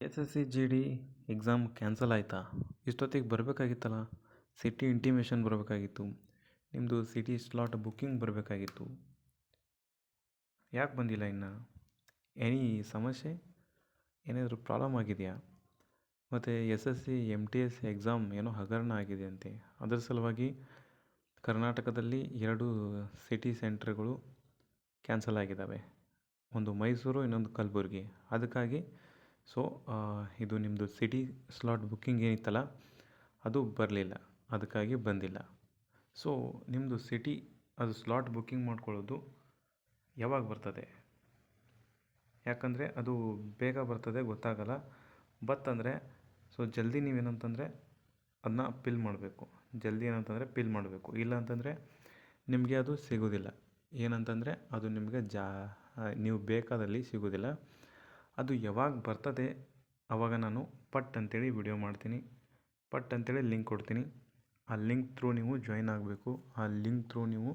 S S C G D exam cancel ಆಯಿತಾ? ಇಷ್ಟೊತ್ತಿಗೆ ಬರಬೇಕಾಗಿತ್ತಲ್ಲ. City intimation ಬರಬೇಕಾಗಿತ್ತು, ನಿಮ್ಮದು ಸಿಟಿ ಸ್ಲಾಟ್ ಬುಕ್ಕಿಂಗ್ ಬರಬೇಕಾಗಿತ್ತು. ಯಾಕೆ ಬಂದಿಲ್ಲ ಇನ್ನು? ಎನಿ ಸಮಸ್ಯೆ, ಏನಾದರೂ ಪ್ರಾಬ್ಲಮ್ ಆಗಿದೆಯಾ? ಮತ್ತು S S C M T S exam ಏನೋ ಹಗರಣ ಆಗಿದೆ ಅಂತೆ. ಅದರ ಸಲುವಾಗಿ ಕರ್ನಾಟಕದಲ್ಲಿ 2 ಸಿಟಿ ಸೆಂಟ್ರ್ಗಳು ಕ್ಯಾನ್ಸಲ್ ಆಗಿದ್ದಾವೆ. ಒಂದು ಮೈಸೂರು, ಇನ್ನೊಂದು ಕಲಬುರ್ಗಿ. ಅದಕ್ಕಾಗಿ ಇದು ನಿಮ್ಮದು ಸಿಟಿ ಸ್ಲಾಟ್ ಬುಕ್ಕಿಂಗ್ ಏನಿತ್ತಲ್ಲ ಅದು ಬರಲಿಲ್ಲ, ಅದಕ್ಕಾಗಿ ಬಂದಿಲ್ಲ. ನಿಮ್ಮದು ಸಿಟಿ ಅದು ಸ್ಲಾಟ್ ಬುಕ್ಕಿಂಗ್ ಮಾಡ್ಕೊಳ್ಳೋದು ಯಾವಾಗ ಬರ್ತದೆ? ಯಾಕಂದರೆ ಅದು ಬೇಗ ಬರ್ತದೆ ಗೊತ್ತಾಗಲ್ಲ. ಬತ್ತಂದರೆ ಜಲ್ದಿ ನೀವೇನಂತಂದರೆ ಅದನ್ನ ಪಿಲ್ ಮಾಡಬೇಕು. ಪಿಲ್ ಮಾಡಬೇಕು. ಇಲ್ಲ ಅಂತಂದರೆ ನಿಮಗೆ ಅದು ಸಿಗೋದಿಲ್ಲ. ಏನಂತಂದರೆ ಅದು ನಿಮಗೆ ನೀವು ಬೇಕಾದಲ್ಲಿ ಸಿಗೋದಿಲ್ಲ. ಅದು ಯಾವಾಗ ಬರ್ತದೆ ಆವಾಗ ನಾನು ಪಟ್ ಅಂತೇಳಿ ವಿಡಿಯೋ ಮಾಡ್ತೀನಿ, ಪಟ್ ಅಂತೇಳಿ ಲಿಂಕ್ ಕೊಡ್ತೀನಿ. ಆ ಲಿಂಕ್ ಥ್ರೂ ನೀವು ಜಾಯ್ನ್ ಆಗಬೇಕು. ಆ ಲಿಂಕ್ ಥ್ರೂ ನೀವು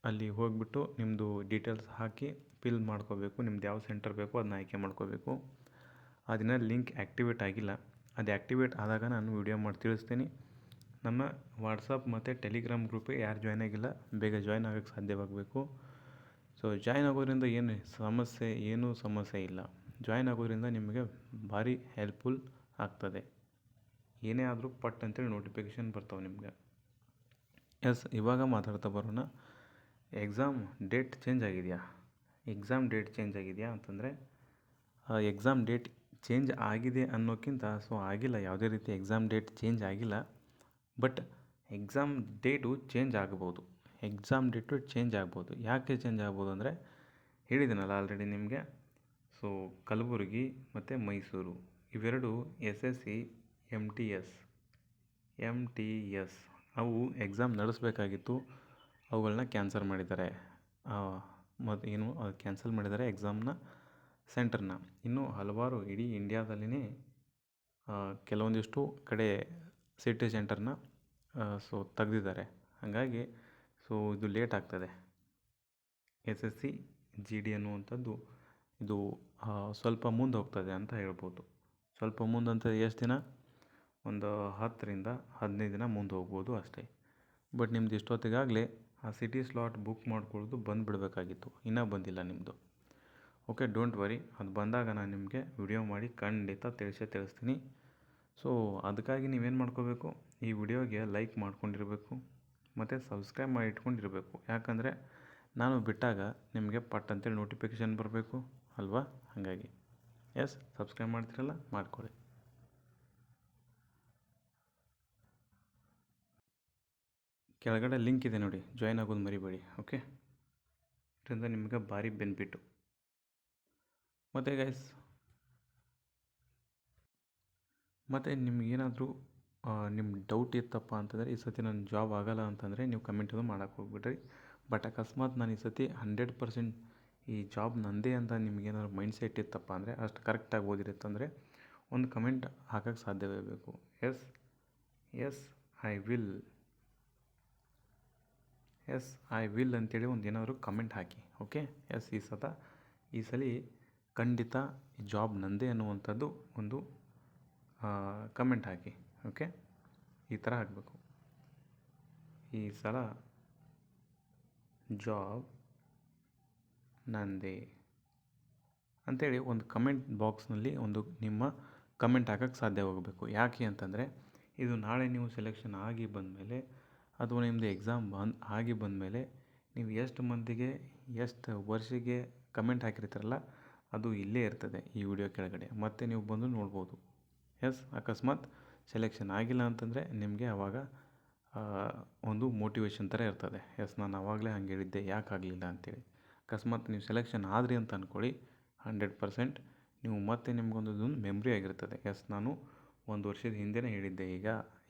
ಅಲ್ಲಿ ಹೋಗಿಬಿಟ್ಟು ನಿಮ್ಮದು ಡೀಟೇಲ್ಸ್ ಹಾಕಿ ಫಿಲ್ ಮಾಡ್ಕೋಬೇಕು. ನಿಮ್ದು ಯಾವ ಸೆಂಟರ್ ಬೇಕೋ ಅದನ್ನ ಆಯ್ಕೆ ಮಾಡ್ಕೋಬೇಕು. ಅದನ್ನ ಲಿಂಕ್ ಆ್ಯಕ್ಟಿವೇಟ್ ಆಗಿಲ್ಲ. ಅದು ಆ್ಯಕ್ಟಿವೇಟ್ ಆದಾಗ ನಾನು ವಿಡಿಯೋ ಮಾಡಿ ತಿಳಿಸ್ತೀನಿ. ನಮ್ಮ ವಾಟ್ಸಪ್ ಮತ್ತು ಟೆಲಿಗ್ರಾಮ್ ಗ್ರೂಪಿಗೆ ಯಾರು ಜಾಯ್ನ್ ಆಗಿಲ್ಲ ಬೇಗ ಜಾಯ್ನ್ ಆಗೋಕ್ಕೆ ಸಾಧ್ಯವಾಗಬೇಕು. ಜಾಯ್ನ್ ಆಗೋದ್ರಿಂದ ಏನೂ ಸಮಸ್ಯೆ ಇಲ್ಲ. ಜಾಯ್ನ್ ಆಗೋದ್ರಿಂದ ನಿಮಗೆ ಭಾರಿ ಹೆಲ್ಪ್ಫುಲ್ ಆಗ್ತದೆ. ಏನೇ ಆದರೂ ಪಟ್ ಅಂತೇಳಿ ನೋಟಿಫಿಕೇಷನ್ ಬರ್ತಾವೆ ನಿಮ್ಗೆ. ಇವಾಗ ಮಾತಾಡ್ತಾ ಬರೋಣ. ಎಕ್ಸಾಮ್ ಡೇಟ್ ಚೇಂಜ್ ಆಗಿದೆಯಾ? ಅಂತಂದರೆ ಎಕ್ಸಾಮ್ ಡೇಟ್ ಚೇಂಜ್ ಆಗಿದೆ ಅನ್ನೋಕ್ಕಿಂತ ಆಗಿಲ್ಲ. ಯಾವುದೇ ರೀತಿ ಎಕ್ಸಾಮ್ ಡೇಟ್ ಚೇಂಜ್ ಆಗಿಲ್ಲ. ಬಟ್ ಎಕ್ಸಾಮ್ ಡೇಟು ಚೇಂಜ್ ಆಗ್ಬೋದು. ಯಾಕೆ ಚೇಂಜ್ ಆಗ್ಬೋದು ಅಂದರೆ ಹೇಳಿದ್ದೀನಲ್ಲ ಆಲ್ರೆಡಿ ನಿಮಗೆ. ಕಲಬುರಗಿ ಮತ್ತು ಮೈಸೂರು ಇವೆರಡು S S C M T S ಅವು ಎಕ್ಸಾಮ್ ನಡೆಸಬೇಕಾಗಿತ್ತು. ಅವುಗಳನ್ನ ಕ್ಯಾನ್ಸಲ್ ಮಾಡಿದ್ದಾರೆ. ಕ್ಯಾನ್ಸಲ್ ಮಾಡಿದ್ದಾರೆ ಎಕ್ಸಾಮ್ನ ಸೆಂಟರ್ನ. ಇನ್ನೂ ಹಲವಾರು ಇಡೀ ಇಂಡಿಯಾದಲ್ಲಿನೇ ಕೆಲವೊಂದಿಷ್ಟು ಕಡೆ ಸಿಟಿ ಸೆಂಟರ್ನ ತೆಗೆದಿದ್ದಾರೆ. ಹಾಗಾಗಿ ಇದು ಲೇಟ್ ಆಗ್ತದೆ. S S C G D ಅನ್ನುವಂಥದ್ದು ಇದು ಸ್ವಲ್ಪ ಮುಂದೆ ಹೋಗ್ತದೆ ಅಂತ ಹೇಳ್ಬೋದು. ಸ್ವಲ್ಪ ಮುಂದೆ ಅಂತ ಎಷ್ಟು ದಿನ? ಒಂದು 10ರಿಂದ 15 ದಿನ ಮುಂದೆ ಹೋಗ್ಬೋದು ಅಷ್ಟೇ. ಬಟ್ ನಿಮ್ದು ಇಷ್ಟೊತ್ತಿಗಾಗಲೇ ಆ ಸಿಟಿ ಸ್ಲಾಟ್ ಬುಕ್ ಮಾಡ್ಕೊಳ್ಳೋದು ಬಂದುಬಿಡಬೇಕಾಗಿತ್ತು. ಇನ್ನೂ ಬಂದಿಲ್ಲ ನಿಮ್ಮದು. Okay, don't worry. ಅದು ಬಂದಾಗ ನಾನು ನಿಮಗೆ ವಿಡಿಯೋ ಮಾಡಿ ಖಂಡಿತ ತಿಳಿಸ್ತೀನಿ. ಅದಕ್ಕಾಗಿ ನೀವೇನು ಮಾಡ್ಕೋಬೇಕು, ಈ ವಿಡಿಯೋಗೆ ಲೈಕ್ ಮಾಡ್ಕೊಂಡಿರಬೇಕು ಮತ್ತು ಸಬ್ಸ್ಕ್ರೈಬ್ ಮಾಡಿ ಇಟ್ಕೊಂಡಿರಬೇಕು. ಯಾಕಂದರೆ ನಾನು ಬಿಟ್ಟಾಗ ನಿಮಗೆ ಪಟ್ ಅಂತೇಳಿ ನೋಟಿಫಿಕೇಷನ್ ಬರಬೇಕು ಅಲ್ವಾ? ಹಾಗಾಗಿ ಸಬ್ಸ್ಕ್ರೈಬ್ ಮಾಡ್ತಿರಲ್ಲ, ಮಾಡ್ಕೊಳ್ಳಿ. ಕೆಳಗಡೆ ಲಿಂಕ್ ಇದೆ ನೋಡಿ, ಜಾಯ್ನ್ ಆಗೋದು ಮರಿಬೇಡಿ. ಓಕೆ, ಇದರಿಂದ ನಿಮಗೆ ಭಾರಿ ಬೆನಿಫಿಟ್ಟು. ಮತ್ತು ಗೈಸ್, ಮತ್ತು ನಿಮಗೇನಾದರೂ ನಿಮ್ಮ ಡೌಟ್ ಇತ್ತಪ್ಪ ಅಂತಂದರೆ ಈ ಸತಿ ನನ್ನ ಜಾಬ್ ಆಗೋಲ್ಲ ಅಂತಂದರೆ ನೀವು ಕಮೆಂಟನ್ನು ಮಾಡೋಕ್ಕೆ ಹೋಗ್ಬಿಡ್ರಿ. ಬಟ್ ಅಕಸ್ಮಾತ್ ನಾನು ಈ ಸತಿ 100% ಈ ಜಾಬ್ ನಂದೇ ಅಂತ ನಿಮಗೇನಾದ್ರು ಮೈಂಡ್ಸೆಟ್ ಇತ್ತಪ್ಪ ಅಂದರೆ, ಅಷ್ಟು ಕರೆಕ್ಟಾಗಿ ಓದಿರುತ್ತಂದರೆ ಒಂದು ಕಮೆಂಟ್ ಹಾಕೋಕ್ಕೆ ಸಾಧ್ಯವಿರಬೇಕು. ಎಸ್ ಐ ವಿಲ್ ಅಂತೇಳಿ ಒಂದು ಏನಾದರೂ ಕಮೆಂಟ್ ಹಾಕಿ. ಓಕೆ, ಈ ಸಲ ಖಂಡಿತ ಈ ಜಾಬ್ ನಂದೇ ಅನ್ನುವಂಥದ್ದು ಒಂದು ಕಮೆಂಟ್ ಹಾಕಿ. ಓಕೆ, ಈ ಥರ ಹಾಕಬೇಕು. ಈ ಸಲ ಜಾಬ್ ನಂದೇ ಅಂಥೇಳಿ ಒಂದು ಕಮೆಂಟ್ ಬಾಕ್ಸ್ನಲ್ಲಿ ಒಂದು ನಿಮ್ಮ ಕಮೆಂಟ್ ಹಾಕೋಕ್ಕೆ ಸಾಧ್ಯವಾಗಬೇಕು. ಯಾಕೆ ಅಂತಂದರೆ ಇದು ನಾಳೆ ನೀವು ಸೆಲೆಕ್ಷನ್ ಆಗಿ ಬಂದಮೇಲೆ ಅಥವಾ ನಿಮ್ಮದು ಎಕ್ಸಾಮ್ ಆಗಿ ಬಂದಮೇಲೆ ನೀವು ಎಷ್ಟು ಮಂದಿಗೆ ಎಷ್ಟು ವರ್ಷಿಗೆ ಕಮೆಂಟ್ ಹಾಕಿರ್ತಾರಲ್ಲ ಅದು ಇಲ್ಲೇ ಇರ್ತದೆ ಈ ವಿಡಿಯೋ ಕೆಳಗಡೆ. ಮತ್ತೆ ನೀವು ಬಂದು ನೋಡ್ಬೋದು. ಅಕಸ್ಮಾತ್ ಸೆಲೆಕ್ಷನ್ ಆಗಿಲ್ಲ ಅಂತಂದರೆ ನಿಮಗೆ ಆವಾಗ ಒಂದು ಮೋಟಿವೇಶನ್ ಥರ ಇರ್ತದೆ. ನಾನು ಆವಾಗಲೇ ಹಂಗೆ ಹೇಳಿದ್ದೆ, ಯಾಕೆ ಆಗಲಿಲ್ಲ ಅಂತೇಳಿ. ಅಕಸ್ಮಾತ್ ನೀವು ಸೆಲೆಕ್ಷನ್ ಆದ್ರಿ ಅಂತ ಅಂದ್ಕೊಳ್ಳಿ, 100% ನೀವು ಮತ್ತೆ ನಿಮಗೊಂದು ಮೆಮ್ರಿ ಆಗಿರ್ತದೆ. ನಾನು 1 ವರ್ಷದ ಹಿಂದೆನೇ ಹೇಳಿದ್ದೆ,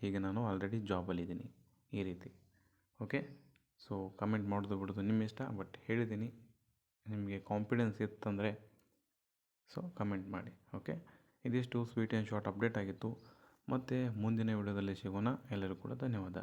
ಈಗ ನಾನು ಆಲ್ರೆಡಿ ಜಾಬಲ್ಲಿದ್ದೀನಿ ಈ ರೀತಿ. ಓಕೆ, ಕಮೆಂಟ್ ಮಾಡೋದು ಬಿಡೋದು ನಿಮ್ಮ ಇಷ್ಟ. ಬಟ್ ಹೇಳಿದ್ದೀನಿ, ನಿಮಗೆ ಕಾನ್ಫಿಡೆನ್ಸ್ ಇತ್ತಂದರೆ ಕಮೆಂಟ್ ಮಾಡಿ. ಓಕೆ, ಇದಿಷ್ಟು ಸ್ವೀಟ್ ಆ್ಯಂಡ್ ಶಾರ್ಟ್ ಅಪ್ಡೇಟ್ ಆಗಿತ್ತು. ಮತ್ತು ಮುಂದಿನ ವಿಡಿಯೋದಲ್ಲಿ ಸಿಗೋಣ. ಎಲ್ಲರಿಗೂ ಕೂಡ ಧನ್ಯವಾದ.